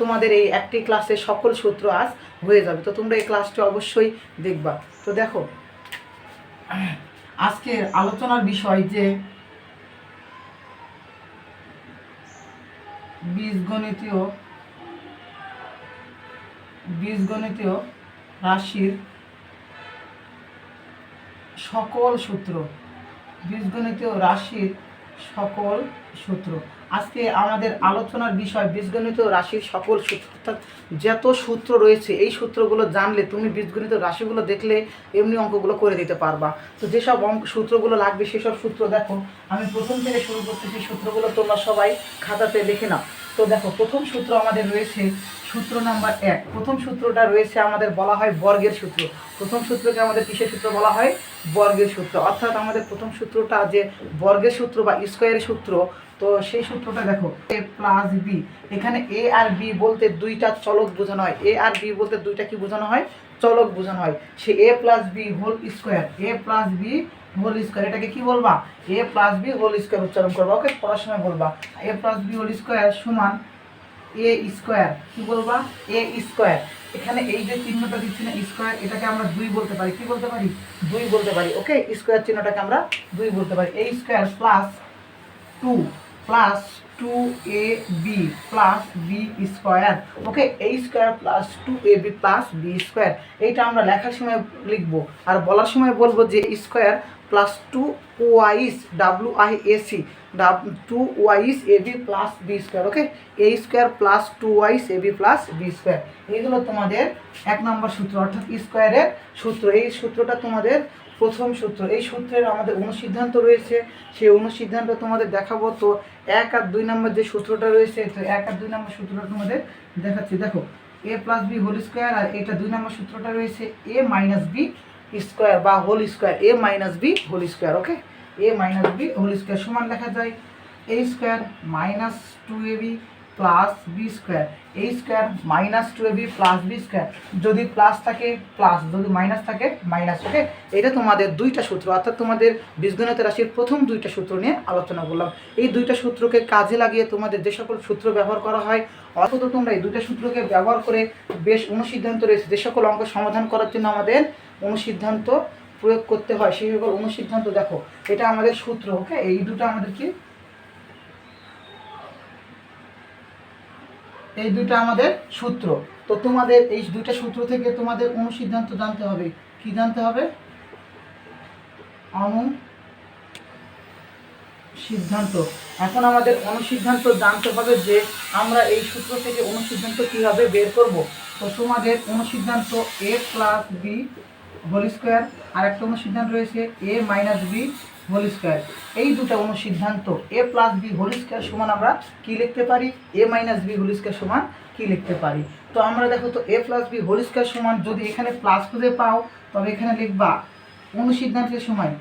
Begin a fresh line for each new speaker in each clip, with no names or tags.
তোমাদের এই একটি ক্লাসে সকল সূত্র আজ হয়ে যাবে। তো তোমরা এই ক্লাসটি অবশ্যই দেখবা। তো দেখো, আজকের আলোচনার বিষয় যে বীজগণিতীয় রাশির সকল সূত্র। বীজগণিতীয় রাশির সকল সূত্র। আজকে আমাদের আলোচনার বিষয় বীজগণিত রাশির সকল সূত্র। অর্থাৎ যত সূত্র রয়েছে এই সূত্রগুলো জানলে তুমি বীজগণিত রাশিগুলো দেখলে এমনি অঙ্কগুলো করে দিতে পারবা। তো যেসব সূত্রগুলো লাগবে সেসব সূত্র দেখো, আমি প্রথম থেকে শুরু করতেছি। সূত্রগুলো তোমরা সবাই খাতাতে লিখে নাও। তো দেখো, প্রথম সূত্র আমাদের রয়েছে সূত্র নাম্বার 1। প্রথম সূত্রটা রয়েছে আমাদের বলা হয় বর্গের সূত্র। প্রথম সূত্রকে আমাদের কিসের সূত্র বলা হয়? বর্গের সূত্র। অর্থাৎ আমাদের প্রথম সূত্রটা যে বর্গের সূত্র বা স্কোয়ারের সূত্র, তো সেই সূত্রটা দেখো, a প্লাস বি। এখানে এ আর বি বলতে দুইটা চলক বোঝানো হয়। এ আর বি বলতে দুইটা কি বোঝানো হয়? চলক বোঝানো হয়। সে এ plus b whole square, a plus b whole square, এটাকে কি বলবা? এ প্লাস বি হোল স্কোয়ার উচ্চারণ করবা। ওকে, পড়ার সময় বলবা এ প্লাস বি হোল স্কোয়ার সমান এ স্কোয়ার। কি বলবা? এ স্কোয়ার। এখানে এই যে চিহ্নটা দিচ্ছি না স্কোয়ার, এটাকে আমরা 2 বলতে পারি। কি বলতে পারি? 2 বলতে পারি। ওকে, স্কোয়ার চিহ্নটাকে আমরা 2 বলতে পারি। A square plus 2 a b plus b square. Okay, a square plus 2ab plus b square. এইটা আমরা লেখার সময় লিখবো, আর বলার সময় বলবো যে স্কোয়ার প্লাস 2 ওয়াইস WIAC 2 ওয়াইস a b plus b square. Okay, a square plus 2 ওয়াইস এবি প্লাস বি স্কোয়ার। এইগুলো তোমাদের 1 নম্বর সূত্র, অর্থাৎ স্কোয়ারের সূত্র। এই সূত্রটা তোমাদের প্রথম সূত্র। এই সূত্রের আমাদের অনুসিদ্ধান্ত রয়েছে, সেই অনুসিদ্ধান্ত তোমাদের দেখাবো। তো 1 আর 2 নম্বর যে সূত্রটা রয়েছে, তো 1 আর 2 নম্বর সূত্রটা তোমাদের দেখাচ্ছি। দেখো, a plus b whole square, আর এটা 2 নম্বর সূত্রটা রয়েছে এ মাইনাস বি স্কোয়ার বা whole square, a minus b whole square. Okay, a minus b whole square সমান লেখা যায় a square minus 2ab plus b square. A square minus 2ab plus b square. যদি plus থাকে plus, যদি minus থাকে minus. Okay, এটা তোমাদের 2টা সূত্র, অর্থাৎ তোমাদের বীজগণিত রাশির প্রথম 2টা সূত্র নিয়ে আলোচনা করলাম। এই 2টা সূত্রকে কাজে লাগিয়ে তোমাদের যে সকল সূত্র ব্যবহার করা হয়, অথচ তোমরা এই 2টা সূত্রকে ব্যবহার করে বেশ অনুসিদ্ধান্ত রয়েছে। যে সকল অঙ্ক সমাধান করার জন্য আমাদের অনুসিদ্ধান্ত প্রয়োগ করতে হয়, সেই সকল অনুসিদ্ধান্ত দেখো, এটা আমাদের সূত্র। ওকে, এই দুটো আমাদের কি? এই দুটো আমাদের সূত্র। তো তোমাদের এই 2টা সূত্র থেকে তোমাদের অনুসিদ্ধান্ত জানতে হবে। কি জানতে হবে? অনুসিদ্ধান্ত। এখন আমাদের অনুসিদ্ধান্ত জানতে হবে যে আমরা এই সূত্র থেকে অনুসিদ্ধান্ত কীভাবে বের করব। তো তোমাদের অনুসিদ্ধান্ত এ প্লাস বি হোল স্কোয়ার, আর একটা অনুসিদ্ধান্ত রয়েছে a minus b whole square. এই দুটো অনুসিদ্ধান্ত এ প্লাস বি হোল স্কোয়ার সমান আমরা কী লিখতে পারি? এ মাইনাস বি হোল স্কোয়ার সমান কী লিখতে পারি? তো আমরা দেখো, তো এ প্লাস বি হোল স্কোয়ার সমান, যদি এখানে প্লাস খুঁজে পাও তবে এখানে লিখবা অনুসিদ্ধান্তের সময়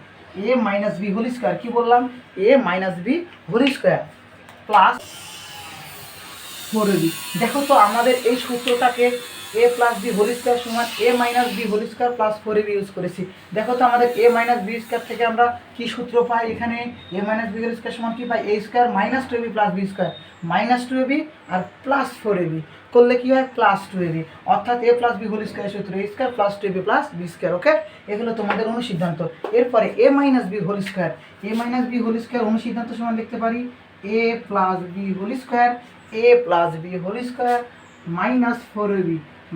a minus b whole square. কী বললাম? A minus b whole square plus 4ab। দেখো, তো আমাদের এই সূত্রটাকে a plus b whole square সমান a minus b whole square plus 4ab use করেছি। দেখো, তো আমাদের এ মাইনাস বি স্কোয়ার থেকে আমরা কি সূত্র পাই? এখানে a minus b whole square সমান কী পাই? A square minus 2ab plus b square, minus 2ab আর প্লাস 4ab করলে কী হয়? Plus 2ab। অর্থাৎ a plus b whole square সূত্র a square plus 2ab plus b square. Okay, এগুলো তোমাদের অনুসিদ্ধান্ত। এরপরে a minus b whole square, a minus b whole square অনুসিদ্ধান্ত সমান লিখতে পারি a plus b whole square, a plus b whole square minus 4ab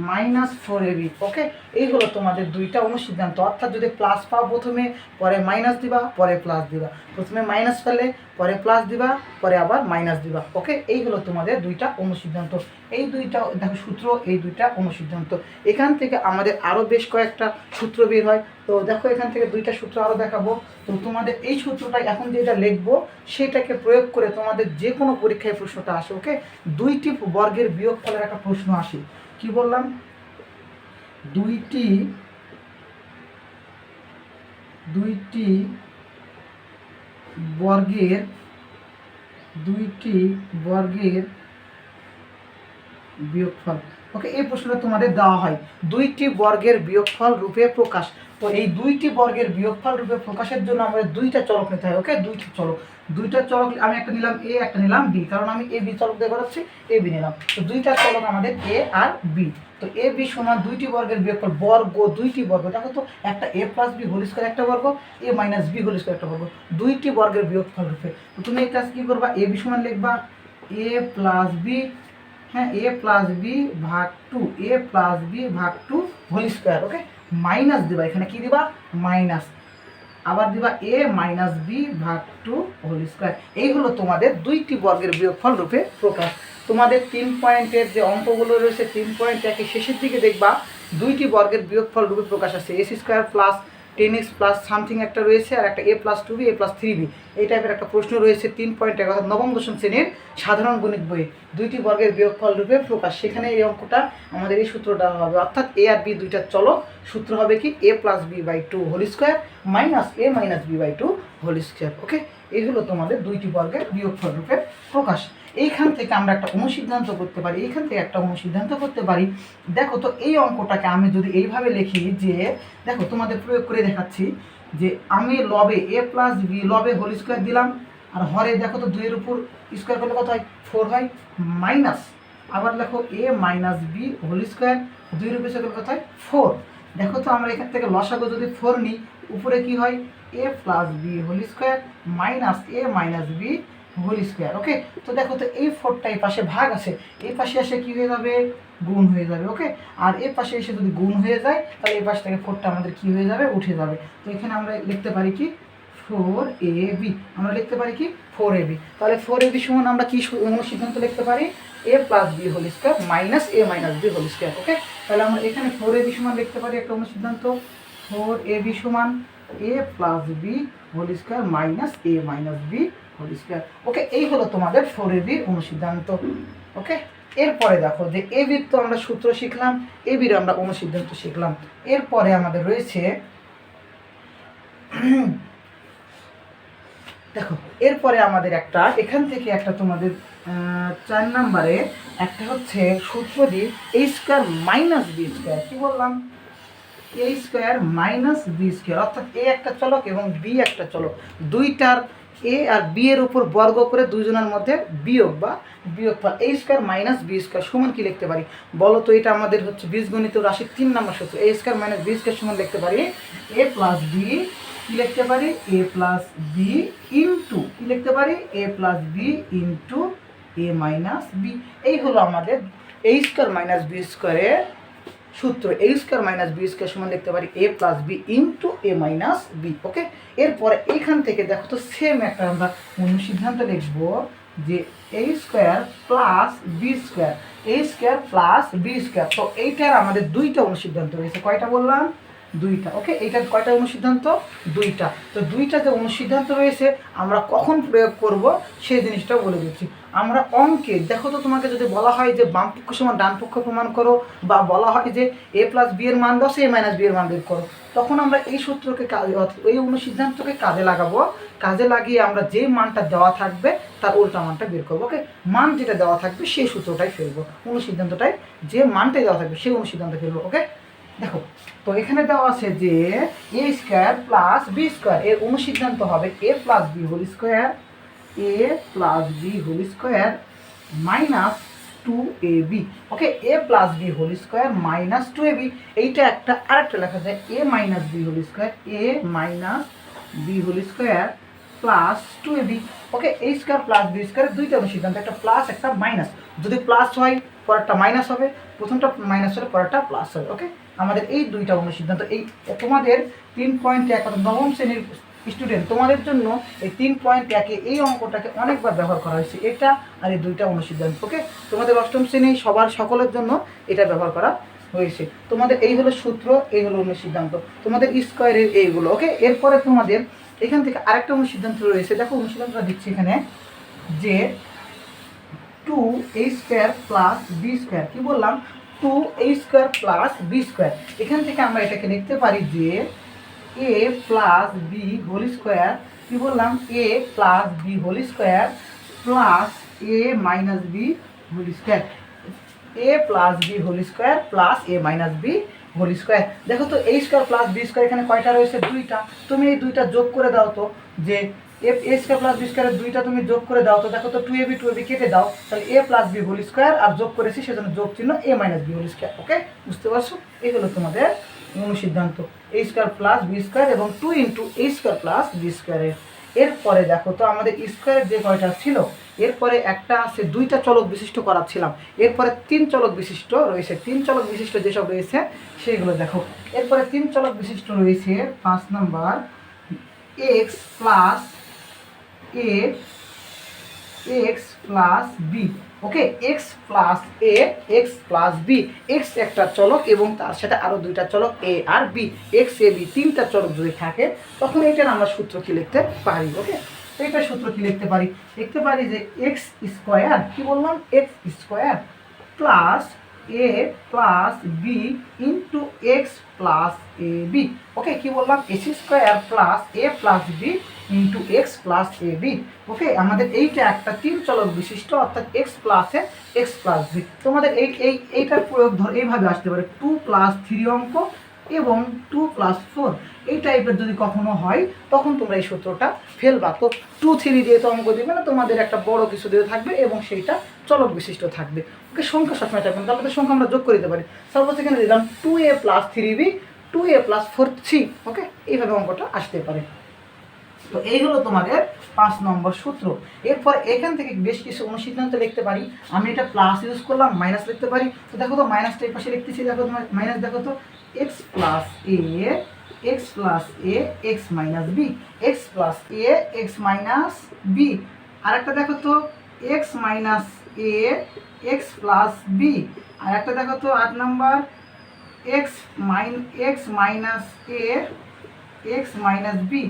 minus 4ab। Okay, এই হলো তোমাদের 2টা অনুসিদ্ধান্ত। অর্থাৎ যদি প্লাস পাও প্রথমে, পরে মাইনাস দিবা, পরে প্লাস দিবা। প্রথমে মাইনাস পেলে পরে প্লাস দিবা, পরে আবার মাইনাস দিবা। ওকে, এই হলো তোমাদের 2টা অনুসিদ্ধান্ত। এই 2টা দেখো সূত্র, এই 2টা অনুসিদ্ধান্ত। এখান থেকে আমাদের আরও বেশ কয়েকটা সূত্র বের হয়। তো দেখো, এখান থেকে 2টা সূত্র আরও দেখাবো। তো তোমাদের এই সূত্রটা এখন যেটা লিখবো সেটাকে প্রয়োগ করে তোমাদের যে কোনো পরীক্ষায় প্রশ্নটা আসে। ওকে, 2টি বর্গের বিয়োগফলের একটা প্রশ্ন আসে। কি বললাম? 2টি বর্গের বিয়োগফল। ওকে, এই প্রশ্নটা তোমাদের দেওয়া হয় 2টি বর্গের বিয়োগফল রূপে প্রকাশ। তো এই দুইটি বর্গের বিয়োগফল রূপে প্রকাশের জন্য আমাদের দুইটা চলক নিতে হয়। ওকে, দুইটা চলক আমি একটা নিলাম এ, একটা নিলাম বি, কারণ আমি এ বি চলক দিয়ে করাচ্ছি, এ বি নিলাম। তো দুইটা চলক আমাদের এ আর বি। তো এ বি সমান দুইটি বর্গের বিয়োগফল, দুইটি বর্গ, দেখো তো একটা এ প্লাস বি হোল স্কয়ার একটা বর্গ, এ মাইনাস বি হোল স্কয়ার একটা বর্গ, দুইটি বর্গের বিয়োগফল রূপে। তো তুমি এই কাজ কী করবা, এ বি সমান লিখবা এ প্লাস বি, হ্যাঁ, এ প্লাস বি ভাগ টু, এ প্লাস বি ভাগ টু হোল স্কয়ার। ওকে, মাইনাস দিবা, এখানে কি দিবা মাইনাস, আবার দিবা এ মাইনাস বি ভাগ টু হোল স্কয়ার। এই হলো তোমাদের দুইটি বর্গের বিয়োগফল রূপে প্রকাশ। তোমাদের 3 পয়েন্টের যে অঙ্কগুলো রয়েছে 3 পয়েন্ট একে শেষের দিকে দেখবা দুইটি বর্গের বিয়োগফল রূপে প্রকাশ আছে, S square plus 10x plus something একটা রয়েছে, আর একটা এ প্লাস 2b এ প্লাস 3b, এই টাইপের একটা প্রশ্ন রয়েছে 3 পয়েন্টে, অর্থাৎ নবম দশম শ্রেণীর সাধারণ গণিত বই, দুইটি বর্গের বিয়োগফল রূপে প্রকাশ। সেখানে এই অঙ্কটা আমাদের এই সূত্রটা হবে, অর্থাৎ এ আর বি দুইটা চলক, সূত্র হবে কি a plus b by two whole square minus a minus b by two whole square. Okay, এই হলো তোমাদের দুইটি বর্গের বিয়োগফল রূপে প্রকাশ। এইখান থেকে আমরা একটা অনুসিদ্ধান্ত করতে পারি, দেখো তো এই অঙ্কটাকে আমি যদি এইভাবে লিখি যে, দেখো তোমাদের প্রয়োগ করে দেখাচ্ছি যে আমি লবে এ প্লাস বি লবে হোল স্কোয়ার দিলাম, আর হরে দেখো তো 2 এর উপর স্কোয়ার করলে কত হয় 4 হয়, মাইনাস আবার দেখো এ মাইনাস বি হোল স্কোয়ার 2 এর উপর স্কোয়ার কত হয় 4। দেখো তো আমরা এখান থেকে লসাগু যদি 4 নিই, উপরে কি হয় a plus b whole square minus a minus b whole square. Okay, তো দেখো তো এই 4টা এই পাশে ভাগ আছে, এই পাশে এসে কি হয়ে যাবে গুণ হয়ে যাবে। ওকে, আর এই পাশে এসে যদি গুণ হয়ে যায় তাহলে এই পাশ থেকে 4টা আমাদের কি হয়ে যাবে উঠে যাবে। তো এখানে আমরা লিখতে পারি কি 4ab, আমরা লিখতে পারি কি 4ab। তাহলে 4ab সমান আমরা কি অনুসিদ্ধান্ত লিখতে পারি a plus b whole square minus a minus b whole square. Okay, তাহলে আমরা এখানে 4ab সমান লিখতে পারি একটা অনুসিদ্ধান্ত 4ab সমান a plus b whole square minus a minus b whole square. Okay, এই হলো তোমাদের 4ab অনুসিদ্ধান্ত। ওকে, এরপরে দেখো যে এ বির তো আমরা সূত্র শিখলাম, এ বির আমরা অনুসিদ্ধান্ত শিখলাম। এরপরে আমাদের রয়েছে দেখো, এরপরে আমাদের একটা এখান থেকে একটা তোমাদের 4 নম্বরে একটা হচ্ছে সূত্র দিয়ে এ স্কোয়ার মাইনাস বি স্কোয়ার, কি বললাম a square minus b square, অর্থাৎ এ একটা চলক এবং বি একটা চলক, দুইটার এ আর বি এর উপর বর্গ করে দুইজনের মধ্যে বিয়োগফল এ স্কোয়ার মাইনাস বি স্কোয়ার সমান কি লিখতে পারি বলো তো? এটা আমাদের হচ্ছে বীজগণিত রাশির 3 নম্বর সূত্র, a square minus b square সমান লিখতে পারি এ প্লাস বি, কি লিখতে পারি এ প্লাস বি ইন্টু, কি লিখতে পারি a plus b into A minus B. এই হলো আমাদের এ স্কোয়ার মাইনাস বি স্কোয়ারের সূত্র, a square minus b square সমান লিখতে পারি a plus b into A minus B. ওকে, এরপরে এইখান থেকে দেখো তো সেম একটা আমরা অনুসিদ্ধান্ত লিখবো যে a square plus b square, a square plus b square. তো এইটার আমাদের দুইটা অনুসিদ্ধান্ত রয়েছে, কয়টা বললাম দুইটা। ওকে, এইটার কয়টা অনুসিদ্ধান্ত দুইটা। তো দুইটা যে অনুসিদ্ধান্ত রয়েছে আমরা কখন প্রয়োগ করব সেই জিনিসটা বলে দিচ্ছি। আমরা অঙ্কে দেখো তো তোমাকে যদি বলা হয় যে বাম পক্ষ সমান ডান পক্ষ প্রমাণ করো, বা বলা হয় যে এ প্লাস বি এর মান দাও এ মাইনাস বি এর মান বের করো, তখন আমরা এই সূত্রকে এই অনুসিদ্ধান্তকে কাজে লাগাবো, কাজে লাগিয়ে আমরা যে মানটা দেওয়া থাকবে তার উল্টা মানটা বের করবো। ওকে, মান যেটা দেওয়া থাকবে সেই সূত্রটাই ফেলবো, অনুসিদ্ধান্তটাই যে মানটাই দেওয়া থাকবে সেই অনুসিদ্ধান্ত ফেলবো। ওকে, দেখো তো এখানে দেওয়া আছে যে a square plus b square, এর অনুসিদ্ধান্ত হবে a plus b whole square, a plus b whole square minus 2ab। Okay, a plus b whole square minus 2ab, এইটা একটা আরেকটা লেখা যায় a minus b whole square, a minus b whole square plus 2ab। Okay, a square plus b স্কোয়ারের দুইটা অনুসিদ্ধান্ত, একটা plus একটা মাইনাস, যদি প্লাস হয় পরেরটা মাইনাস হবে, প্রথমটা মাইনাস হলে পরেরটা প্লাস হবে। ওকে, আমাদের এই দুইটা অনুসিদ্ধান্ত, এই তোমাদের 3.1 নবম শ্রেণীর স্টুডেন্ট তোমাদের জন্য এই 3.1 এই অঙ্কটাকে অনেকবার ব্যবহার করা হয়েছে, এটা আর এই দুইটা অনুসিদ্ধান্ত। ওকে, তোমাদের অষ্টম শ্রেণী সকলের জন্য এটা ব্যবহার করা হয়েছে। তোমাদের এই হলো সূত্র, এই হলো অনুসিদ্ধান্ত, তোমাদের স্কোয়ারের এইগুলো। ওকে, এরপরে তোমাদের এখান থেকে আরেকটা অনুসিদ্ধান্ত রয়েছে, দেখো অনুসিদ্ধান্তটা দিচ্ছি এখানে যে 2a square plus b square, কি বললাম 2a square plus b square. এখান থেকে আমরা এটাকে লিখতে পারি যে a plus b whole square, কি বললাম a plus b whole square plus a minus b whole square, a plus b whole square plus a minus b whole square. দেখো তো a square plus b square এখানে কয়টা রয়েছে? দুইটা। তুমি এই দুইটা যোগ করে দাও তো, যে এ স্কোয়ার প্লাস বি স্কোয়ারের দুইটা তুমি যোগ করে দাও তো। দেখো তো টু এ বি কেটে দাও, তাহলে a plus b whole square, আর যোগ করেছি সেজন্য যোগ চিহ্ন এ minus b whole square. Okay, বুঝতে পারছো? এই হলো তোমাদের অনুসিদ্ধান্ত, এ স্কোয়ার প্লাস বি স্কোয়ার এবং 2 ইন্টু এ স্কোয়ার প্লাস বি স্কোয়ারের। এরপরে দেখো তো আমাদের স্কোয়ার যে কয়টা ছিল, এরপরে একটা আছে দুইটা চলক বিশিষ্ট করাচ্ছিলাম, এরপরে 3 চলক বিশিষ্ট রয়েছে। 3 চলক বিশিষ্ট যেসব রয়েছে সেগুলো দেখো। এরপরে 3 চলক বিশিষ্ট রয়েছে 5 number x plus a x plus B. Okay, x plus a x plus B, x একটা চলক এবং তার সাথে আরও দুইটা চলক এ আর বি, এক্স এ বি তিনটা চলক যদি থাকে তখন এটার আমরা সূত্র কি লিখতে পারি? ওকে, তো এটার সূত্র কি লিখতে পারি? লিখতে পারি যে এক্স স্কোয়ার, কি বললাম, x square plus a plus b into x plus a b. Okay, কি বললাম, x square plus a plus b into x plus a b. Okay, আমাদের এইটা একটা 3 চলক বিশিষ্ট, অর্থাৎ এক্স প্লাসে এক্স প্লাস বি। তোমাদের এইটার প্রয়োগ ধর এইভাবে আসতে পারে, 2 প্লাস 3 অঙ্ক এবং 2 প্লাস 4 এই টাইপের যদি কখনো হয় তখন তোমরা এই সূত্রটা ফেলবা। তো 2 3 দিয়ে তো অঙ্ক দিবে না, তোমাদের একটা বড় কিছু দিয়ে থাকবে এবং সেইটা চলক বিশিষ্ট থাকবে। ওকে, সংখ্যা সবসময় থাকবে, তাহলে তো সংখ্যা আমরা যোগ করে দিতে পারি। সাপোজ এখানে দিলাম 2a plus 3b 2a plus 4c। ওকে, এইভাবে অঙ্কটা আসতে পারে। তো এই হলো তোমাদের 5 নম্বর সূত্র। এরপর এখান থেকে বেশ কিছু অনুসিদ্ধান্ত লিখতে পারি। আমি এটা প্লাস ইউজ করলাম, মাইনাস লিখতে পারি। তো দেখো তো মাইনাসটা এই পাশে লিখতেছি, দেখো তোমার মাইনাস, দেখো তো x plus a x plus a x minus b, x plus a x minus b. আর একটা দেখো তো x minus a x plus b. আর একটা দেখো তো 8 number x minus a x minus b.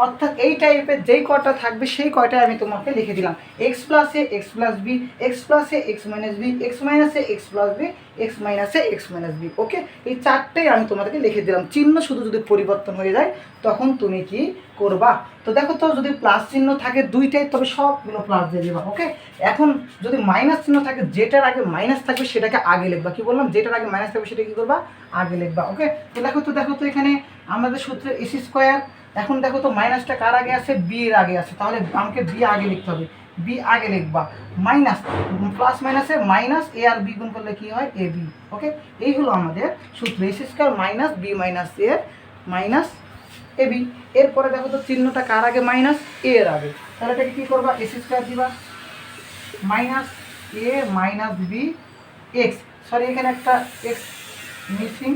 অর্থাৎ এই টাইপের যেই কয়টা থাকবে সেই কয়টাই আমি তোমাকে লিখে দিলাম, এক্স প্লাসে এক্স প্লাস বি, এক্স প্লাসে এক্স মাইনাস বি, এক্স মাইনাসে এক্স প্লাস বি, এক্স মাইনাসে এক্স মাইনাস বি। ওকে, এই চারটেই আমি তোমাদেরকে লিখে দিলাম। চিহ্ন শুধু যদি পরিবর্তন হয়ে যায় তখন তুমি কি করবা? তো দেখো তো যদি প্লাস চিহ্ন থাকে দুইটাই, তবে সবগুলো প্লাস দিয়ে দেবা। ওকে, এখন যদি মাইনাস চিহ্ন থাকে, যেটার আগে মাইনাস থাকবে সেটাকে আগে লিখবা। কি বললাম, যেটার আগে মাইনাস থাকবে সেটা কি করবা? আগে লিখবা। ওকে, তো দেখো তো এখানে আমাদের সূত্রে এস স্কোয়ার। এখন দেখো তো মাইনাসটা কার আগে আছে? বি এর আগে আছে, তাহলে আমাকে বি আগে লিখতে হবে, বি আগে লিখবা। মাইনাস প্লাস মাইনাসে মাইনাস এ আর বি গুণ করলে কি হয়? এ বি। ওকে, এই হলো আমাদের সূত্র, s square minus b minus a minus a b. এরপরে দেখো তো চিহ্নটা কার আগে? মাইনাস এ এর আগে, তাহলে এটাকে কী করবা? এস স্কোয়ার দিবা minus a minus b x, sorry এখানে একটা x missing,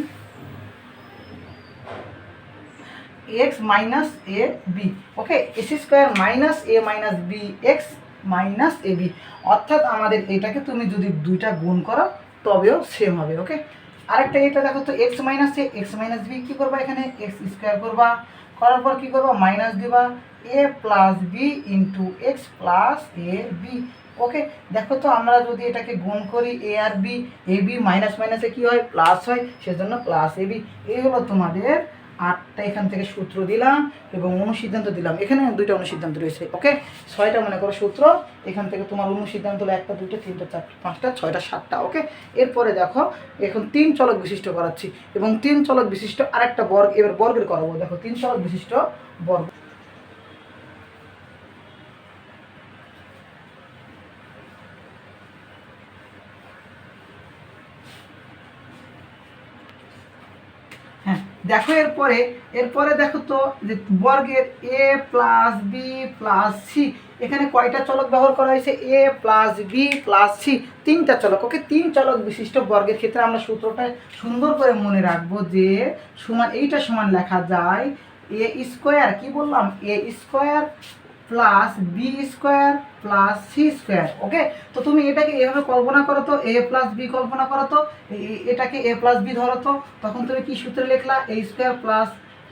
x minus a b. Okay, S square minus a minus b x minus a B. অর্থাৎ আমাদের এটাকে তুমি যদি দুইটা গুণ করো তবেও সেম হবে। ওকে, আরেকটা এটা দেখো তো x minus a x minus B, কী করবা? এখানে এক্স স্কোয়ার করবা, করার পর কী করবা? মাইনাস দিবা a plus b into x plus a b. Okay, দেখো তো আমরা যদি এটাকে গুণ করি এ আর বি, এ বি মাইনাস মাইনাসে কী হয়? প্লাস হয়, সেজন্য প্লাস এ বি। এই হলো তোমাদের 8টা এখান থেকে সূত্র দিলাম এবং অনুসিদ্ধান্ত দিলাম। এখানে 2টা অনুসিদ্ধান্ত রয়েছে। ওকে, 6টা মনে করো সূত্র, এখান থেকে তোমার অনুসিদ্ধান্ত হলো 1টা 2টা 3টা 4টা 5টা 6টা 7টা। ওকে, এরপরে দেখো এখন 3 চলক বিশিষ্ট করাচ্ছি এবং 3 চলক বিশিষ্ট আরেকটা বর্গ, এবার বর্গের করাবো। দেখো 3 চলক বিশিষ্ট বর্গ। হ্যাঁ, দেখো এরপরে দেখো তো যে বর্গের এ প্লাস বি প্লাস সি, এখানে কয়টা চলক ব্যবহার করা হয়েছে? এ প্লাস বি প্লাস সি, 3টা চলক। ওকে, 3 চলক বিশিষ্ট বর্গের ক্ষেত্রে আমরা সূত্রটা সুন্দর করে মনে রাখবো যে সমান, এইটা সমান লেখা যায় এ স্কোয়ার, কি বললাম, a square plus b square plus c square. Okay, তো তুমি এটাকে এভাবে কল্পনা করো তো, এ প্লাস বি কল্পনা করো তো, এটাকে এ প্লাস বি ধরো তো, তখন তুমি কি সূত্রে লিখলা? A square plus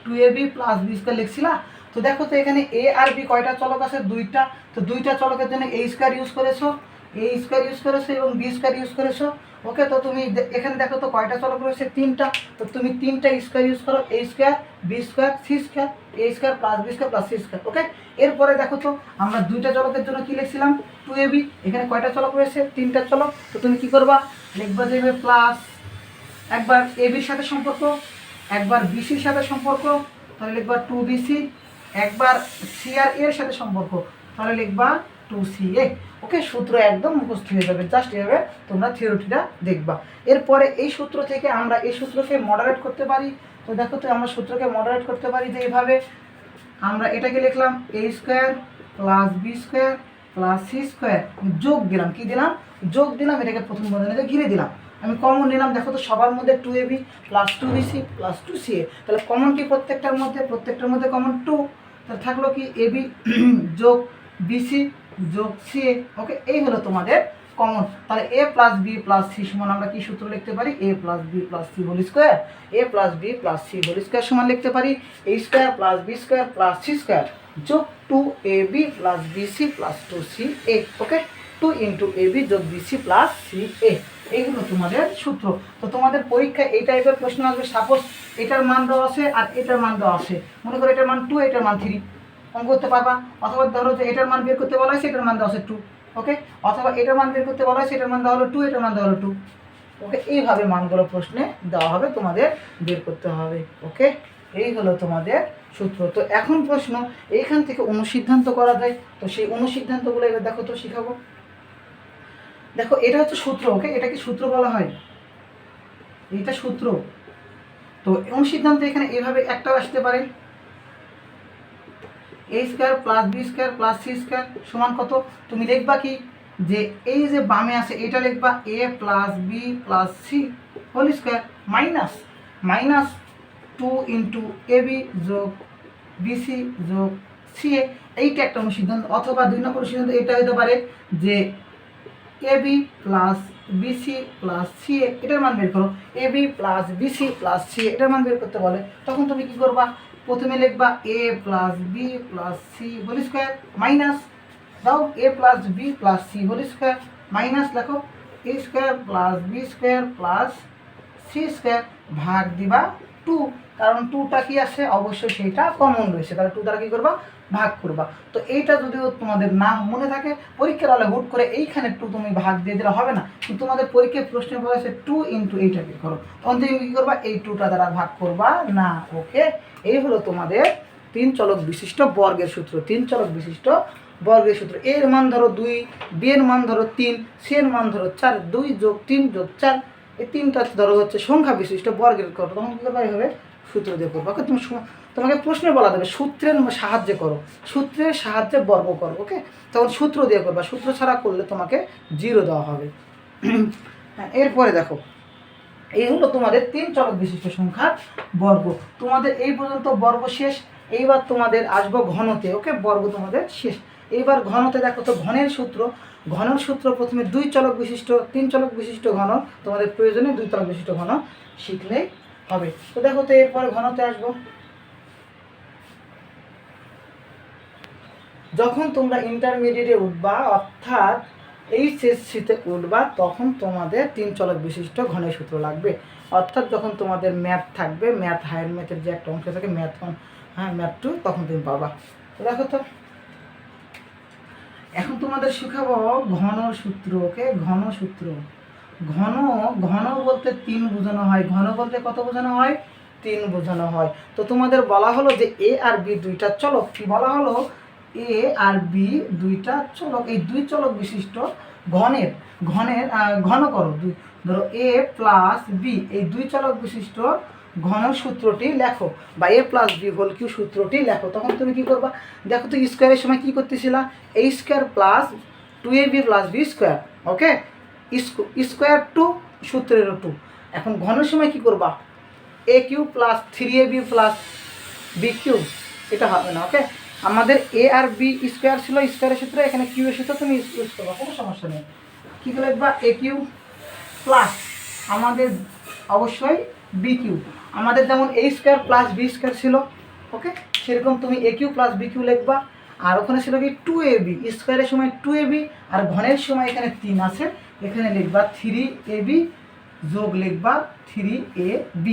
2ab plus b square লিখছিলা। তো দেখো তো এখানে এ আর বি কয়টা চলক আছে? 2টা। তো 2টা চলকের জন্য এ স্কোয়ার ইউজ করেছো, এ স্কোয়ার ইউজ করেছো এবং বি স্কোয়ার ইউজ করেছো। ওকে, তো তুমি এখানে দেখো তো কয়টা চলক রয়েছে? 3টা। তো তুমি 3টা স্কোয়ার ইউজ করো, a square b square c square, a square plus b square plus c square. Okay, এরপরে দেখো তো আমরা 2টা চলকের জন্য কি লিখছিলাম? 2ab। এখানে কয়টা চলক রয়েছে? 3টা চলক। তো তুমি কি করবা? লিখবা যে প্লাস একবার এবির সাথে সম্পর্ক, একবার বিসির সাথে সম্পর্ক, তাহলে লিখবা 2BC, একবার সি আর এর সাথে সম্পর্ক, তাহলে লিখবা 2CA। ওকে, সূত্র একদম মুখস্থ হয়ে যাবে, জাস্ট এভাবে তোমরা থিওরিটিটা দেখবা। এরপরে এই সূত্র থেকে আমরা এই সূত্রকে মডারেট করতে পারি। তো দেখো তো আমরা সূত্রকে মডারেট করতে পারি যে এইভাবে, আমরা এটাকে লিখলাম a² + b² + c² যোগ দিলাম, কি দিলাম, যোগ দিলাম, এটাকে প্রথম বন্ধনীতে ঘিরে দিলাম। আমি কমন নিলাম, দেখো তো সবার মধ্যে 2ab + 2bc + 2ca, তাহলে কমন কি প্রত্যেকটার মধ্যে কমন 2, তাহলে থাকলো কি ab যোগ bc যোগ ca। ওকে, এই হলো তোমাদের কমন। তাহলে a + b + c সমান আমরা কি সূত্র লিখতে পারি, a + b + c whole square, a + b + c whole square সমান লিখতে পারি a² + b² + c² যোগ 2ab + bc + 2ca। ওকে, 2 × ab যোগ bc + ca, এইগুলো তোমাদের সূত্র। তো তোমাদের পরীক্ষায় এই টাইপের প্রশ্ন আসবে, সাপোজ এটার মান দেওয়া আছে আর এটার মান দেওয়া আছে, মনে করো এটার মান 2, এটার মান 3, অঙ্ক করতে পারবা। অথবা ধরো যে এটার মান বের করতে বলা হয়েছে, এটার মান দেওয়া আছে 2, ওকে, অথবা এটার মান বের করতে বলা হয়েছে, এটার মান দেওয়া হলো 2, এটার মান দেওয়া হলো 2। ওকে, এইভাবে মানগুলো প্রশ্নে দেওয়া হবে, তোমাদের বের করতে হবে। ওকে, এই হলো তোমাদের সূত্র। তো এখন প্রশ্ন এইখান থেকে অনুসিদ্ধান্ত করা যায়, তো সেই অনুসিদ্ধান্তগুলো এবার দেখো তো শিখাবো। দেখো এটা হচ্ছে সূত্র, ওকে, এটা কি সূত্র বলা হয়, এটা সূত্র। তো অনুসিদ্ধান্ত এখানে এইভাবে একটাও আসতে পারে, a² + b² + c² সমান কত, তুমি লিখবা কি যে এই যে বামে আছে এটা লিখবা a + b + c whole square minus 2 × ab যোগ bc যোগ ca। এইটা একটা অনুসিদ্ধান্ত। অথবা 2 নম্বর অনুসিদ্ধান্ত এটা হতে পারে যে ab + bc + ca, এটার মান বের করো, ab + bc + ca এটার মান বের করতে বলে, তখন তুমি কি করবা, প্রথমে লিখবা a + b + c whole square minus দাও a + b + c whole square minus লেখো a² + b² + c² ভাগ দিবা 2, কারণ 2টা কি আছে, অবশ্যই সেইটা কমন রয়েছে, তাহলে 2 দ্বারা কি করবা, ভাগ করবা। তো এইটা যদিও তোমাদের না মনে থাকে, পরীক্ষার হলে হুট করে এইখানে 2 তুমি ভাগ দিয়ে দিলে হবে না, কিন্তু তোমাদের পরীক্ষায় প্রশ্নে বলা আছে 2 × এইটা বের করো, তখন তুমি কী করবা, এই 2টা দ্বারা ভাগ করবা না। ওকে, এই হলো তোমাদের 3 চলক বিশিষ্ট বর্গের সূত্র, 3 চলক বিশিষ্ট বর্গের সূত্র। এর মান ধরো 2, বি এর মান ধরো 3, সি এর মান ধরো 4, 2 + 3 + 4, এই 3টা ধরো হচ্ছে সংখ্যা বিশিষ্ট বর্গের করো, তখন কী করবা, এইভাবে সূত্র দিয়ে করবো। ওকে, তুমি তোমাকে প্রশ্নে বলা দেবে সূত্রের সাহায্যে করো, সূত্রের সাহায্যে বর্গ করো। ওকে, তখন সূত্র দিয়ে করবা, সূত্র ছাড়া করলে তোমাকে 0 দেওয়া হবে। এরপরে দেখো, এই হলো তোমাদের 3 চলক বিশিষ্ট সংখ্যার বর্গ। তোমাদের এই পর্যন্ত বর্গ শেষ। এইবার তোমাদের আসবো ঘনতে। ওকে, বর্গ তোমাদের শেষ। এইবার ঘনতে দেখো তো, ঘনের সূত্র প্রথমে 2 চলক বিশিষ্ট 3 চলক বিশিষ্ট ঘন তোমাদের প্রয়োজনে 2 চলক বিশিষ্ট ঘন শিখলেই হবে। তো দেখো তো এরপরে ঘনতে আসবো। যখন তোমরা ইন্টারমিডিয়েটে উঠবা, অর্থাৎ এইচএসসিতে উঠবা, তখন তোমাদের 3 চলক বিশিষ্ট ঘনের সূত্র লাগবে। অর্থাৎ যখন তোমাদের ম্যাথ থাকবে, ম্যাথ হায়ার ম্যাথের যে একটা অংশ থাকে ম্যাথ 1, ম্যাথ 2, তখন তুমি পাবা। তো দেখো তো এখন তোমাদের শেখাবো ঘন সূত্র। ওকে, ঘন সূত্র। ঘন বলতে 3 বোঝানো হয়। ঘন বলতে কত বোঝানো হয়, 3 বোঝানো হয়। তো তোমাদের বলা হলো যে এ আর বি দুইটা চলক, কি বলা হলো, এ আর বি দুইটা চলক, এই 2 চলক বিশিষ্ট ঘনের ঘন করো, ধরো a + b, এই 2 চলক বিশিষ্ট ঘন সূত্রটি লেখো, বা a + b হোল কিউ সূত্রটি লেখো। তখন তুমি কি করবা, দেখো তো স্কোয়ারের সময় কি করতেছিলা, a² + 2ab + b²। ওকে, স্কোয়ার 2 সূত্রেরও 2। এখন ঘনের সময় কি করবা, a³ + 3ab + b³ এটা হবে না। ওকে, আমাদের a আর b স্কোয়ার ছিল, স্কোয়ারের সূত্র, এখানে কিউ এর সূত্র তুমি ইউজ করবা, কোনো সমস্যা নেই। কী করে লিখবা, a³ প্লাস আমাদের অবশ্যই b³ আমাদের যেমন a² + b² ছিল। ওকে, সেরকম তুমি a³ + b³ লিখবা। আর ওখানে ছিল কি 2ab, স্কোয়ারের সময় 2ab, আর ঘনের সময় এখানে 3 আছে, এখানে লিখবা 3ab যোগ লিখবা 3ab।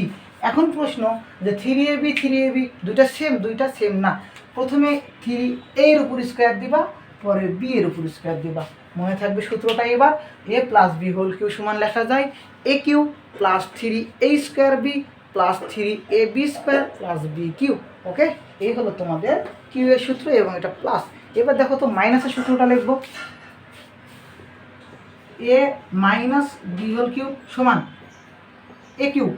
এখন প্রশ্ন যে 3ab দুইটা সেম না, প্রথমে 3a এর উপর স্কোয়ার দিবা, পরে b এর উপর স্কোয়ার দিবা। মনে থাকবে সূত্রটা। এবার a + b হোল কিউ সমান লেখা যায় a³ plus 3a² b plus 3ab² plus b cube. Okay, এই হলো তোমাদের কিউ এর সূত্র এবং এটা প্লাস। এবার দেখো তো মাইনাসের সূত্রটা লিখবো, এ মাইনাস বি হোল কিউব সমান এ কিউব।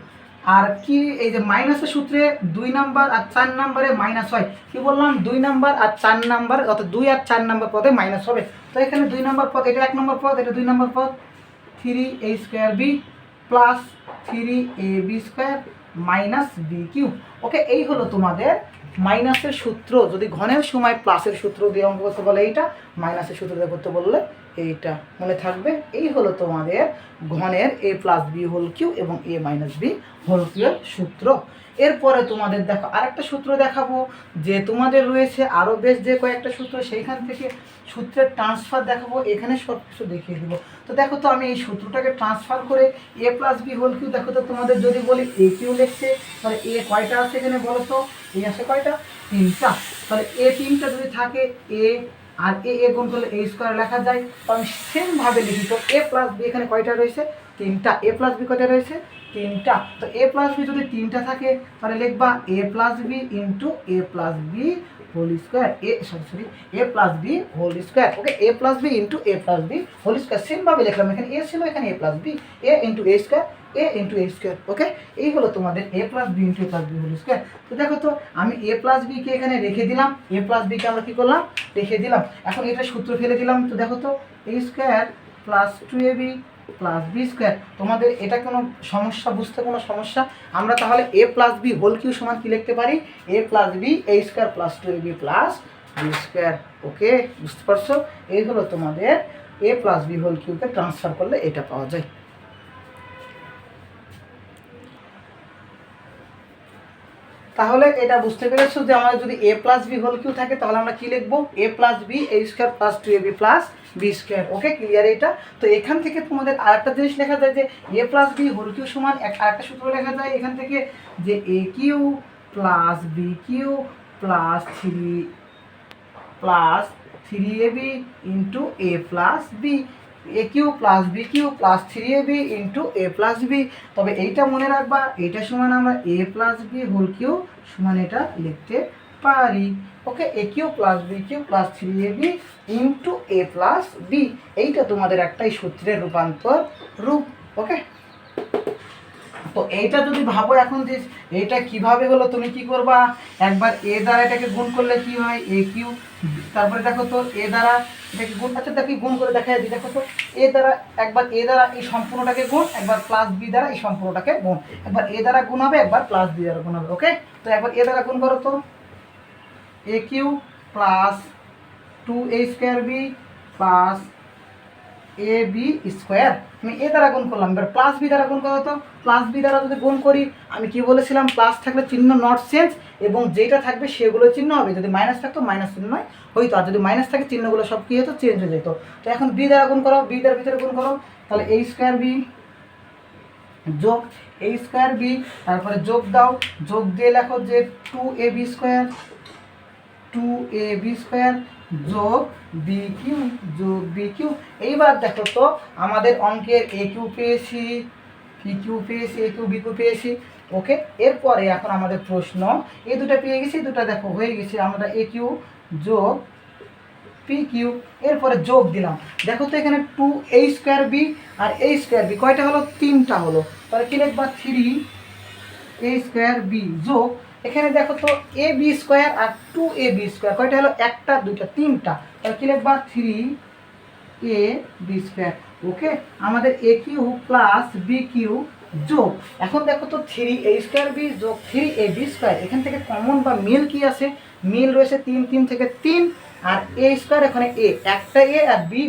আর কি এই যে মাইনাসের সূত্রে 2 নাম্বার আর 4 নাম্বারে মাইনাস হয়, কি বললাম 2 নাম্বার আর 4 নাম্বার, অর্থাৎ 2 আর 4 নাম্বার পদে মাইনাস হবে। তো এখানে 2 নাম্বার পদ, এটা 1 নম্বর পদ, এটা 2 নম্বর পদ, 3a² b plus 3ab² minus b cube. Okay, এই হলো তোমাদের মাইনাসের সূত্র। যদি ঘনের সময় প্লাসের সূত্র দিয়ে অঙ্ক করতে বলে এইটা, মাইনাসের সূত্র দিয়ে করতে বললে এইটা মনে থাকবে। এই হলো তোমাদের ঘনের a plus b whole cube এবং a minus b whole cube এর সূত্র। এরপরে তোমাদের দেখো আরেকটা সূত্র দেখাবো, যে তোমাদের রয়েছে আরও বেশ যে কয়েকটা সূত্র, সেইখান থেকে সূত্রের ট্রান্সফার দেখাবো, এখানে সব কিছু দেখিয়ে দেবো। তো দেখো তো আমি এই সূত্রটাকে ট্রান্সফার করে a plus b whole cube, দেখো তো তোমাদের যদি বলি এ কিউ লিখতে, তাহলে এ কয়টা আছে এখানে বলো তো, এ আছে কয়টা, 3টা। তাহলে এ 3টা যদি থাকে, এ আর এ গুণ করলে a² লেখা যায়। তো আমি সেমভাবে লিখি, তো এ প্লাস বি এখানে কয়টা রয়েছে, 3টা। এ প্লাস বি কয়টা রয়েছে, 3টা। তো এ প্লাস বি যদি 3টা থাকে, তাহলে লিখবা a plus b into a plus b whole square, a plus b whole square. Okay, a plus b into a plus b whole square. সেমভাবে লিখলাম, এখানে এ ছিল, এখানে এ প্লাস বি, এ ইন্টু এ স্কোয়ার, এ ইন্টু এ স্কোয়ার। ওকে, এই হলো তোমাদের a plus b into a plus b whole square. তো দেখো তো আমি এ প্লাস বিকে এখানে রেখে দিলাম, এ প্লাস বিকে আমরা কী করলাম, রেখে দিলাম। এখন এটা সূত্র ফেলে দিলাম। তো দেখো তো a square plus 2ab plus b square. তোমাদের এটা কোনো সমস্যা, বুঝতে কোনো সমস্যা? আমরা তাহলে a plus b whole cube সমান কী লিখতে পারি, a plus b a square plus 2ab plus b square. Okay, বুঝতে পারছো? এই হলো তোমাদের এ প্লাস বি হোল কিউকে ট্রান্সফার করলে এটা পাওয়া যায়। তাহলে এটা বুঝতে পেরেছো যে আমাদের যদি a plus b whole cube থাকে, তাহলে আমরা কি লিখবো, a plus b a square plus 2ab plus b square. Okay, clear এটা? তো এখান থেকে তোমাদের আরেকটা জিনিস লেখা যায় যে a plus b whole cube সমান আরেকটা সূত্র লেখা যায় এখান থেকে, যে a cube plus b cube plus 3ab into a plus b, a cube plus b cube plus 3ab into a plus b. তবে এইটা মনে রাখবা, এইটা সমান আমরা a plus b whole cube সমান এটা লিখতে পারি। Okay, a cube plus b cube plus 3ab into a plus b, এইটা তোমাদের একটাই সূত্রের রূপান্তর রূপ। ওকে, তো এইটা যদি ভাবো এখন যে এইটা কিভাবে হলো, তুমি কি করবা, একবার এ দ্বারা এটাকে গুণ করলে কি হয়, এ কিউ। তারপরে দেখো তো এ দ্বারা এটাকে গুণ, আচ্ছা দেখি গুণ করে দেখা যায়। দেখো তো এ দ্বারা, একবার এ দ্বারা এই সম্পূর্ণটাকে গুণ, একবার প্লাস বি দ্বারা এই সম্পূর্ণটাকে গুণ। একবার এ দ্বারা গুণ হবে, একবার প্লাস বি দ্বারা গুণ হবে। ওকে, তো একবার এ দ্বারা গুণ করো তো, a cube plus 2a² b plus a b square. আমি এ দ্বারা গুণ করলাম, এবার প্লাস বি দ্বারা গুণ করো তো। প্লাস বি দ্বারা যদি গুণ করি, আমি কি বলেছিলাম, প্লাস থাকলে চিহ্ন নট চেঞ্জ, এবং যেটা থাকবে সেগুলো চিহ্ন হবে। যদি মাইনাস থাকতো মাইনাস চিহ্ন নয় হইতো, আর যদি মাইনাস থাকে চিহ্নগুলো সব কী হতো, চেঞ্জ হয়ে যেত। তো এখন বি দ্বারা গুণ করো, বি দ্বারা ভিতরে গুণ করো, তাহলে a² বি যোগ a² বি, তারপরে যোগ দাও, যোগ দিয়ে লেখো যে 2ab² 2ab² যোগ বি কিউ যোগ বি কিউ। এইবার দেখো তো আমাদের অঙ্কের এ কিউ পেয়েছি, পি কিউ পেয়েছি, এ কিউ বি কিউ পেয়েছি। ওকে, এরপরে এখন আমাদের প্রশ্ন, এই দুটো পেয়ে গেছি, দুটো দেখো হয়ে গেছে, আমরা এ কিউ যোগ পি কিউ, এরপরে যোগ দিলাম। দেখো তো এখানে 2a² বি আর a² বি কয়টা হলো, 3টা হলো। তাহলে কি লিখবা, 3a² বি যোগ, এখানে দেখো তো এ বি স্কোয়ার আর 2ab² কয়টা হলো, একটা দুইটা 3টা। তাহলে কি লিখবা, 3ab²। ওকে, আমাদের এ কিউ প্লাস বি কিউ যোগ, এখন দেখো তো 3a² বি যোগ 3ab², এখান থেকে কমন বা মিল কি আছে, মিল রয়েছে 3, 3 থেকে 3, আর a² এখানে এ একটা এ, আর বি²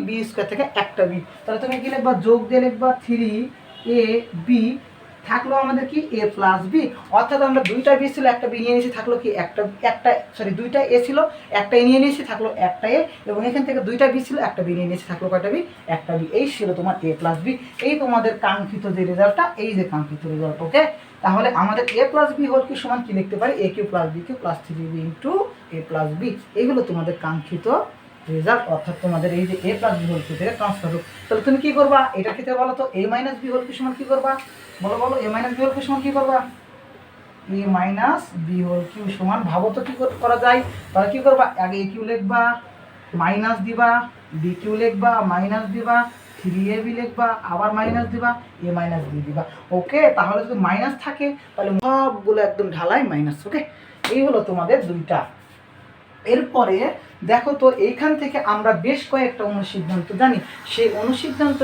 থেকে একটা বি। তাহলে তুমি কি লিখবা, যোগ দিয়ে লিখবা 3ab, থাকলো আমাদের কি এ প্লাস বি, অর্থাৎ আমরা দুইটা বি ছিল একটা বি নিয়ে নিয়েছি, থাকলো কি দুইটা এ ছিল একটা এ নিয়ে নিয়েছি, থাকলো একটা এ, এবং এখান থেকে দুইটা বি ছিল একটা বি নিয়ে নিয়েছি, থাকলো কয়টা বি, একটা বি। এই ছিল তোমার এ প্লাস বি, এই তোমাদের কাঙ্ক্ষিত যে রেজাল্টটা, এই যে কাঙ্ক্ষিত রেজাল্ট। ওকে, তাহলে আমাদের এ প্লাস বি হোল কি সমান কি লিখতে পারি, a cube plus b cube plus 3ab into a plus b, এইগুলো তোমাদের কাঙ্ক্ষিত রেজাল্ট, অর্থাৎ তোমাদের এই যে a plus b whole cube থেকে ট্রান্সফার হোক। তাহলে তুমি কী করবা এটার ক্ষেত্রে বলো তো, a minus b whole cube সমান কী করবা, বলো বলো, a minus b whole cube সমান কী করবা, a minus b whole cube সমান, ভাবো তো কী করা যায়। তাহলে কী করবা, আগে এ কিউ লিখবা, মাইনাস দিবা, বি কিউ লিখবা, মাইনাস দিবা, 3ab লিখবা, আবার মাইনাস দিবা, এ মাইনাস বি দিবা। ওকে, তাহলে যদি মাইনাস থাকে তাহলে সবগুলো একদম ঢালাই মাইনাস। ওকে, এই হলো তোমাদের দুইটা। এরপরে দেখো তো এইখান থেকে আমরা বেশ কয়েকটা অনুসিদ্ধান্ত জানি, সেই অনুসিদ্ধান্ত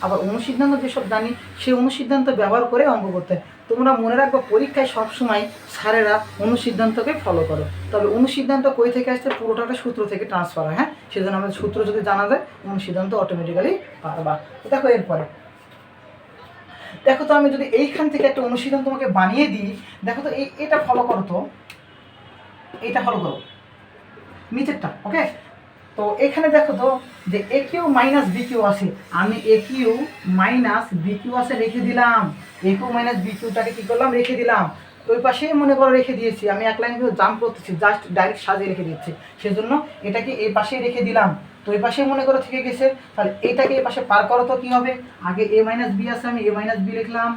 আবার অনুসিদ্ধান্ত যেসব জানি সেই অনুসিদ্ধান্ত ব্যবহার করে অঙ্ক করতে হয়। তোমরা মনে রাখবে পরীক্ষায় সবসময় স্যারেরা অনুসিদ্ধান্তকে ফলো করো, তবে অনুসিদ্ধান্ত কই থেকে আসছে, পুরোটা সূত্র থেকে ট্রান্সফার হয়। হ্যাঁ, সেজন্য আমাদের সূত্র যদি জানা যায় অনুসিদ্ধান্ত অটোমেটিক্যালি পারবা। দেখো এরপরে দেখো তো আমি যদি এইখান থেকে একটা অনুসিদ্ধান্ত তোমাকে বানিয়ে দিই, দেখো তো এটা ফলো করো, তো এইটা ফলো করো নিচেরটা। ওকে, তো এখানে দেখো তো যে a Q minus b Q আছে, আমি এ কিউ মাইনাস বি কিউ আছে রেখে দিলাম, এ কিউ মাইনাস বি কিউটাকে কী করলাম, রেখে দিলাম। ওই পাশে মনে করো রেখে দিয়েছি, আমি এক লাইন কিন্তু জাম্প করতেছি, জাস্ট ডাইরেক্ট সাজিয়ে রেখে দিচ্ছি, সেজন্য এটাকে এই পাশেই রেখে দিলাম। তো এই পাশে মনে করো থেকে গেছে, তাহলে এটাকে এই পাশে পার করো তো কী হবে, আগে এ মাইনাস বি আছে, আমি এ মাইনাস বি লিখলাম।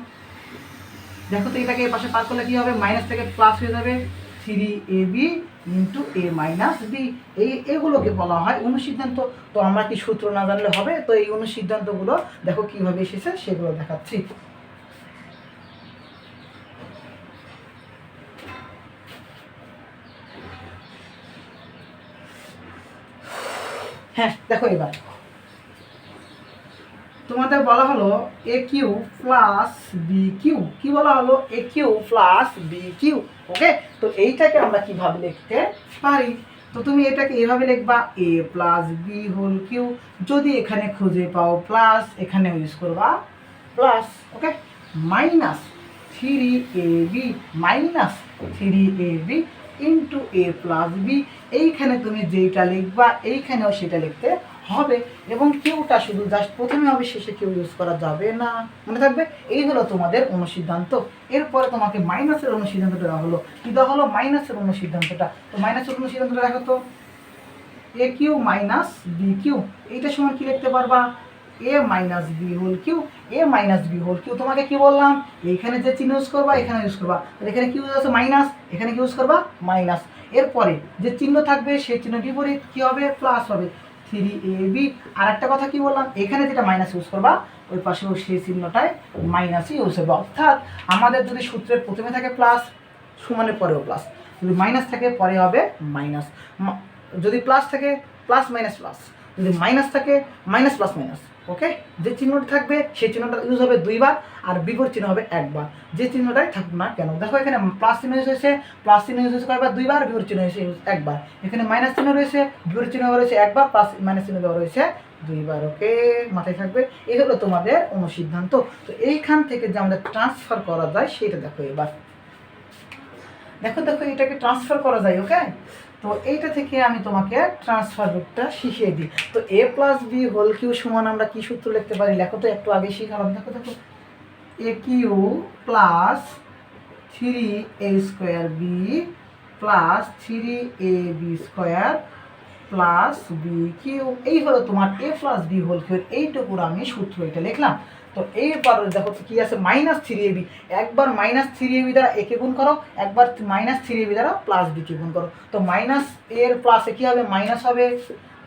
দেখো তো এটাকে এই পাশে পার করলে কী হবে, মাইনাস থেকে প্লাস হয়ে যাবে, 3ab ইন্টু এ মাইনাস বি। এগুলোকে বলা হয় অনুসিদ্ধান্ত। তো আমরা কি সূত্র না জানলে হবে, তো এই অনুসিদ্ধান্তগুলো দেখো কীভাবে এসেছে সেগুলো দেখাচ্ছি। হ্যাঁ দেখো এবার তোমাদের বলা হলো এ কিউ প্লাস বি কিউ, কী বলা হলো, এ কিউ প্লাস বি কিউ। ওকে, তো এইটাকে আমরা কিভাবে লিখতে পারি, তো তুমি এটাকে এভাবে লিখবা, a plus b whole cube, যদি এখানে খুঁজে পাও প্লাস, এখানে ইউজ করবা plus. Okay, minus 3ab minus 3ab into a plus b, এইখানে তুমি যেইটা লিখবা এইখানেও সেটা লিখতে হবে, এবং কিউটা শুধু জাস্ট প্রথমে হবে, শেষে কিউ ইউজ করা যাবে না, মনে থাকবে। এই হলো তোমাদের অনুসিদ্ধান্ত। এরপরে তোমাকে মাইনাসের অনুসিদ্ধান্তটা দেওয়া হলো, কী দেওয়া হলো, মাইনাসের অনুসিদ্ধান্তটা। তো মাইনাসের অনুসিদ্ধান্তটা দেখো তো, a Q minus b Q, এইটা সমান কী লিখতে পারবা, এ মাইনাস বি হোল কিউ, এ মাইনাস বি হোল কিউ। তোমাকে কি বললাম, এইখানে যে চিহ্ন ইউজ করবা এখানে ইউজ করবা, এখানে কি ইউজ আছে মাইনাস, এখানে কি ইউজ করবা মাইনাস। এরপরে যে চিহ্ন থাকবে সেই চিহ্ন বিপরীত কী হবে, প্লাস হবে, 3ab। আর একটা কথা কি বললাম, এখানে যেটা মাইনাস ইউজ করবা ওই পাশেও সেই চিহ্নটায় মাইনাসই ইউজ হবে। অর্থাৎ আমাদের যদি সূত্রের প্রথমে থাকে প্লাস, সমানের পরেও প্লাস, যদি মাইনাস থাকে পরে হবে মাইনাস, যদি প্লাস থাকে প্লাস মাইনাস প্লাস, যদি মাইনাস থাকে মাইনাস প্লাস মাইনাস। ওকে, যে চিহ্নটা থাকবে সেই চিহ্নটা ইউজ হবে দুইবার, আর বিপরীত চিহ্ন হবে একবার, যে চিহ্নটাই থাকুক না কেন। দেখো এখানে প্লাস চিহ্ন ইউজ হয়েছে, প্লাস চিহ্ন ইউজ হয়েছে কয়েকবার, দুইবার, বিপরীত চিহ্ন হয়েছে একবার। এখানে মাইনাস চিহ্ন রয়েছে, বিপরীত চিহ্ন ব্যবহার হয়েছে একবার, প্লাস মাইনাস চিহ্ন ব্যবহার হয়েছে দুইবার। ওকে, মাথায় থাকবে। এই হলো তোমাদের অনুসিদ্ধান্ত। তো এইখান থেকে যে আমাদের ট্রান্সফার করা যায় সেটা দেখো এবার। দেখো দেখো এটাকে ট্রান্সফার করা যায়। ওকে, তো এইটা থেকে আমি তোমাকে ট্রান্সফার রূপটা শিখিয়ে দিই। তো এ প্লাস বি হোল কিউ সমান আমরা কি সূত্র লিখতে পারি, লেখো তো, একটু আগে শিখালাম। দেখো দেখো, a cube plus 3a square b plus 3ab square plus b cube, এই হলো তোমার a plus b whole cube. এইটুকুর আমি সূত্র এটা লিখলাম। তো এইবার দেখো কি আছে, মাইনাস 3ab, একবার মাইনাস 3ab দ্বারা একে গুণ করো, একবার মাইনাস 3ab দ্বারা প্লাস বিকে গুণ করো। তো মাইনাস এর প্লাসে কী হবে, মাইনাস হবে,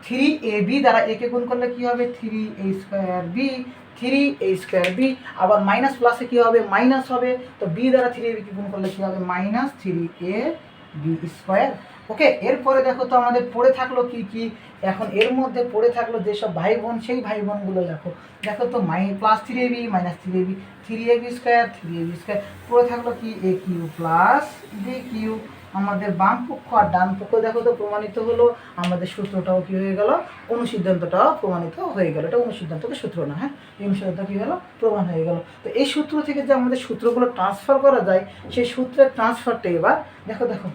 3ab দ্বারা একে গুণ করলে কী হবে, 3a square b, 3a square b, আবার মাইনাস প্লাসে কী হবে, মাইনাস হবে। তো বি দ্বারা 3ab কে গুণ করলে কী হবে, মাইনাস 3ab স্কোয়ার। ওকে, এরপরে দেখো তো আমাদের পড়ে থাকলো কি কি, এখন এর মধ্যে পড়ে থাকলো যেসব ভাই বোন সেই ভাই বোনগুলো লেখো। দেখো তো plus 3ab minus 3ab, 3ab square 3ab square, পড়ে থাকলো কি এ কিউ প্লাস বি কিউ। আমাদের বাম পক্ষ আর ডান পক্ষ দেখো তো প্রমাণিত হলো, আমাদের সূত্রটাও কী হয়ে গেল, অনুসিদ্ধান্তটাও প্রমাণিত হয়ে গেল। এটা অনুসিদ্ধান্তকে সূত্র না, হ্যাঁ, এই অনুসিদ্ধান্ত কী হলো, প্রমাণ হয়ে গেল। তো এই সূত্র থেকে যে আমাদের সূত্রগুলো ট্রান্সফার করা যায় সেই সূত্রের ট্রান্সফারটা এবার দেখো। দেখো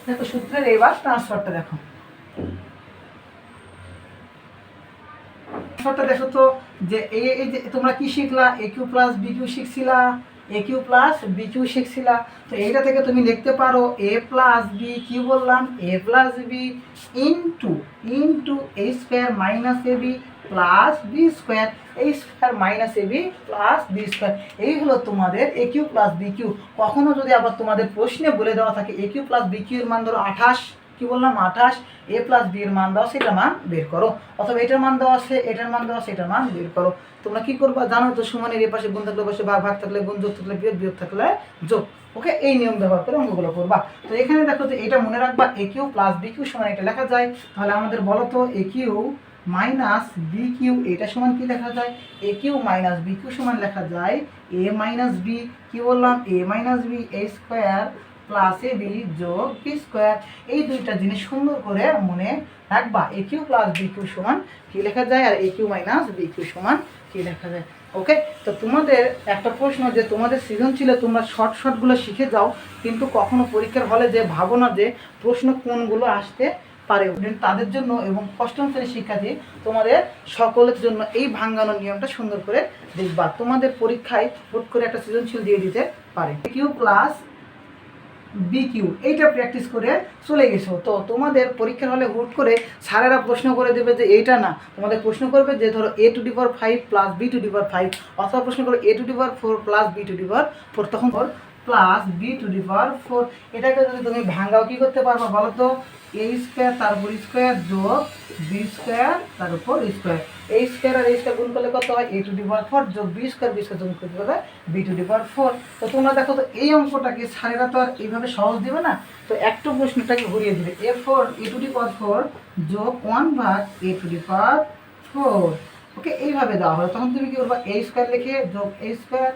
দেখো সূত্রের এবার ট্রান্সফারটা দেখো, ট্রান্সফারটা দেখো তো, যে এই যে তোমরা কি শিখলা, এ কিউ প্লাস বি কিউ শিখছিলা, এ কিউ প্লাস বি কিউ শিখছিলা। তো এইটা থেকে তুমি লিখতে পারো এ প্লাস বি, কি বললাম, a plus b into into A square minus a b plus b square, a square minus a b plus b square. এই হলো তোমাদের এ কিউ প্লাস বি কিউ। কখনো যদি আবার তোমাদের প্রশ্নে বলে দেওয়া থাকে এ কিউ প্লাস বি কিউ এর মান ধরো 28, কি বললাম 28, এ প্লাস বি এর মান দেওয়া, সেটার মান বের করো, অথবা এটার মান দেওয়া আছে, এটার মান দেওয়া আছে, এটার মান বের করো। তোমরা কি করবা জানো তো, সমানের এ পাশে গুণ থাকলে পাশে ভাগ, ভাগ থাকলে গুণ, যোগ থাকলে বিয়োগ, বিয়োগ থাকলে যোগ। ওকে, এই নিয়ম ব্যবহার করে অঙ্কগুলো করবা। তো এখানে দেখো যে এটা মনে রাখবা এ কিউ প্লাস বি কিউ সমান এটা লেখা যায়। তাহলে আমাদের বলো তো a Q minus b Q এটা সমান কি লেখা যায়, এ কিউ মাইনাস বি কিউ সমান লেখা যায় এ মাইনাস বি, কি বললাম, a minus B a square plus a B যোগ বি স্কোয়ার। এই দুইটা জিনিস সুন্দর করে মনে রাখবা, এ কিউ প্লাস বি কিউ সমান কি লেখা যায় আর এ কিউ মাইনাস বি কিউ সমান কি লেখা যায়। ওকে, তো তোমাদের একটা প্রশ্ন যে তোমাদের সৃজনশীলে তোমরা শর্টগুলো শিখে যাও, কিন্তু কখনো পরীক্ষার হলে যে ভাবো না যে প্রশ্ন কোনগুলো আসতে পারে, তাদের জন্য এবং অষ্টম শ্রেণীর শিক্ষার্থী তোমাদের সকলের জন্য এই ভাঙানো নিয়মটা সুন্দর করে দেখবা। তোমাদের পরীক্ষায় হুট করে একটা সৃজনশীল দিয়ে দিতে পারে কিউ প্লাস বি কিউ, এইটা প্র্যাকটিস করে চলে গেছো। তো তোমাদের পরীক্ষার হলে হুট করে স্যারেরা প্রশ্ন করে দেবে যে এইটা না, তোমাদের প্রশ্ন করবে যে ধরো a to the power 5 plus b to the power 5, অথবা প্রশ্ন করবে a to the power 4 plus b to the power 4, তখন plus b to the power 4। এটাকে যদি তুমি ভাঙাও কি করতে পারবা বলো তো, এ স্কোয়ার তার উপর স্কোয়ার যোগ বি স্কোয়ার তার উপর স্কোয়ার, এই স্কোয়ার আর এই স্কোয়ার গুণ করলে কত হয়, এ টু দি পাওয়ার 4 যোগ বি স্কোয়ার যোগ করতে হবে বি টু দি পাওয়ার 4। তো তোমরা দেখো তো এই অঙ্কটাকে স্যারেরা তো আর এইভাবে সহজ দিবে না, তো একটু প্রশ্নটাকে ঘুরিয়ে দিবে, এ 4 এ টু দি পাওয়ার 4 যোগ 1 ভাগ এ টু দি পাওয়ার 4। ওকে, এইভাবে দেওয়া হয়, তখন তুমি কি করবা, এ স্কোয়ার লিখে যোগ এ স্কোয়ার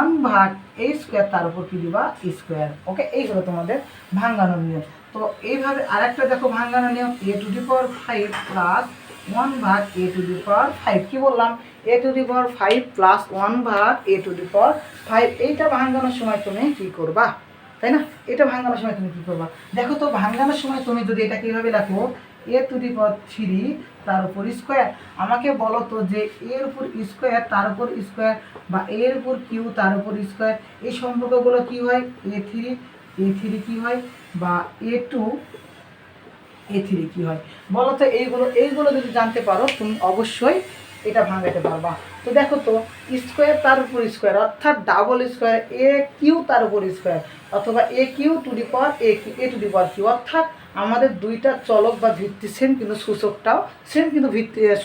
1 ভাগ এ স্কোয়ার তার উপর কি দিবা স্কোয়ার। ওকে, এই হলো তোমাদের ভাঙানোর নিয়ম। তো এইভাবে আরেকটা দেখো ভাঙানোর নিয়ম, এ টু দি পাওয়ার 5 প্লাস 1 ভাগ এ টু দি পাওয়ার 5, কি বললাম, এ টু দি পাওয়ার 5 প্লাস 1 ভাগ এ টু দি পাওয়ার 5। এইটা ভাঙানোর সময় তুমি কি করবা, তাই না, এটা ভাঙানোর সময় তুমি কি করবা, দেখো তো ভাঙানোর সময় তুমি যদি এটা কীভাবে লেখো, এ টু দি পাওয়ার 3 তার উপর স্কোয়ার। আমাকে বলো তো যে এর উপর স্কোয়ার তার উপর স্কোয়ার বা এর উপর কিউ তার উপর স্কোয়ার, এই সম্পর্কগুলো কি হয়, এ থ্রি কি হয়, বা এ3 কি হয় বলো তো। এইগুলো যদি জানতে পারো তুমি অবশ্যই এটা ভাঙাতে পারবা। তো দেখো তো স্কোয়ার তার উপর স্কোয়ার অর্থাৎ ডাবল স্কোয়ার, এ কিউ তার উপর স্কোয়ার, অথবা a cube to the power a to the power cube, অর্থাৎ আমাদের দুইটা চলক বা ভিত্তি সেম কিন্তু সূচকটাও সেম, কিন্তু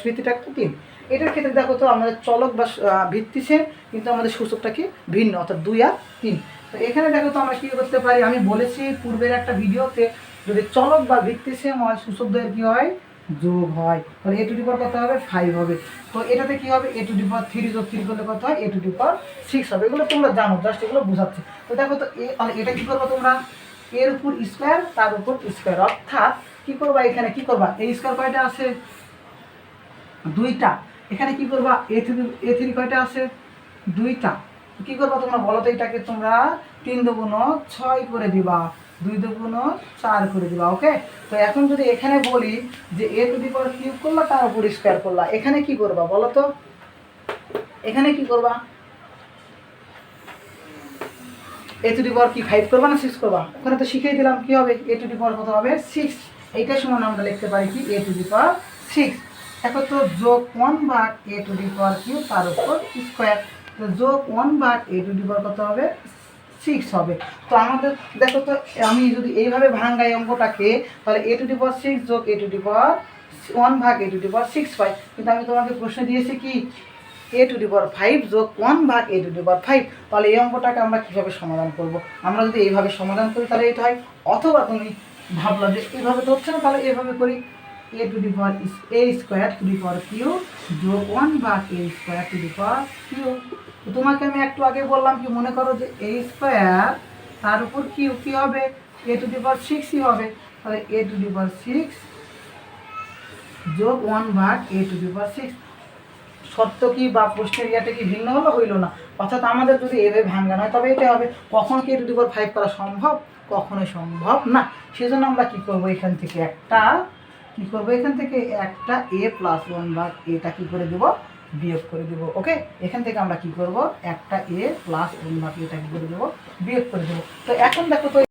ভিত্তিটা একটু 3। এটার ক্ষেত্রে দেখো তো আমাদের চলক বা ভিত্তি সেম, কিন্তু আমাদের সূচকটা কি ভিন্ন, অর্থাৎ 2 আর 3। তো এখানে দেখো তো আমরা কী করতে পারি, আমি বলেছি পূর্বের একটা ভিডিওতে, যদি চলক বা ভিত্তি সেম হয় সূচকদ্বয়ের কী হয়, যোগ হয়, তাহলে এ টু দি পাওয়ার কত হবে 5 হবে। তো এটাতে কি হবে, এ টু দি পাওয়ার 3 যোগ 3 করলে কত হয়, এ টু দি পাওয়ার 6 হবে। এগুলো তোমরা জানো, জাস্ট এগুলো বোঝাচ্ছে। তো দেখো তো এটা কি করবো তোমরা, এর উপর স্কোয়ার তার উপর স্কোয়ার, অর্থাৎ কি করবা, এখানে কি করবা, এই স্কোয়ার কয়টা আছে, 2টা। এখানে কি করবা, এ থ্রি কয়টা আছে, 2টা। কি করবা তোমরা বলো তো, এটাকে তোমরা 3 দুগুণ 6 করে দিবা, 2 দুগুণ 4 করে দিবা। ওকে, তো এখন যদি এখানে বলি যে এ টু দি পাওয়ার কিউব করলা তার উপর স্কোয়ার করলা, এখানে কি করবা বলো তো, এখানে কি করবা, এ টু দি পাওয়ার কি 5 করবা না 6 করবা, ওখানে তো শিখিয়ে দিলাম কি হবে, এ টু দি পাওয়ার কত হবে 6। এইটার সমান আমরা লিখতে পারি কি, এ টু দি পাওয়ার 6। এখন তো যোগ 1 ভাগ এ টু দি পাওয়ার কিউব তার উপর স্কোয়ার, তো যোগ 1 ভাগ এ টু দি পাওয়ার কত হবে 6 হবে। তো আমাদের দেখো তো, আমি যদি এইভাবে ভাঙাই অঙ্কটাকে, তাহলে এ টু দি পাওয়ার 6 যোগ এ টু দি পাওয়ার 1 ভাগ এ টু দি পাওয়ার 6 পাই। কিন্তু আমি তোমাকে প্রশ্ন দিয়েছি কি, এ টু দি পাওয়ার 5 যোগ 1 ভাগ এ টু দি পাওয়ার 5। তাহলে এই অঙ্কটাকে আমরা কীভাবে সমাধান করব, আমরা যদি এইভাবে সমাধান করি তাহলে এটা হয়, অথবা তুমি ভাবলা যে এইভাবে তো হচ্ছে না, তাহলে এইভাবে করি, a to the power a square to the power cube যোগ 1 ভাগ a square to the power cube. তো তোমাকে আমি একটু আগে বললাম কি, মনে করো যে এ স্কোয়ার তার উপর কিউ কী হবে, এ টু দি পাওয়ার 6ই হবে। তাহলে এ টু দি পাওয়ার 6 যোগ 1 ভাগ এ টু দি পাওয়ার 6। সত্য কি বা প্রশ্নের ইয়াটা কি ভিন্ন হলো, হইল না, অর্থাৎ আমাদের যদি এভাবে ভাঙানো হয় তবে এটা হবে। কখনো কি এ টু দি পাওয়ার 5 করা সম্ভব, কখনোই সম্ভব না। সেজন্য আমরা কী করবো, এখান থেকে একটা এ প্লাস 1 ভাগ এটা কী করে দেবো বিয়োগ করে দেবো। ওকে, এখান থেকে আমরা কি করব, একটা এ প্লাস এটা কি করে দেবো, বিয়োগ করে দেবো। তো এখন দেখো তো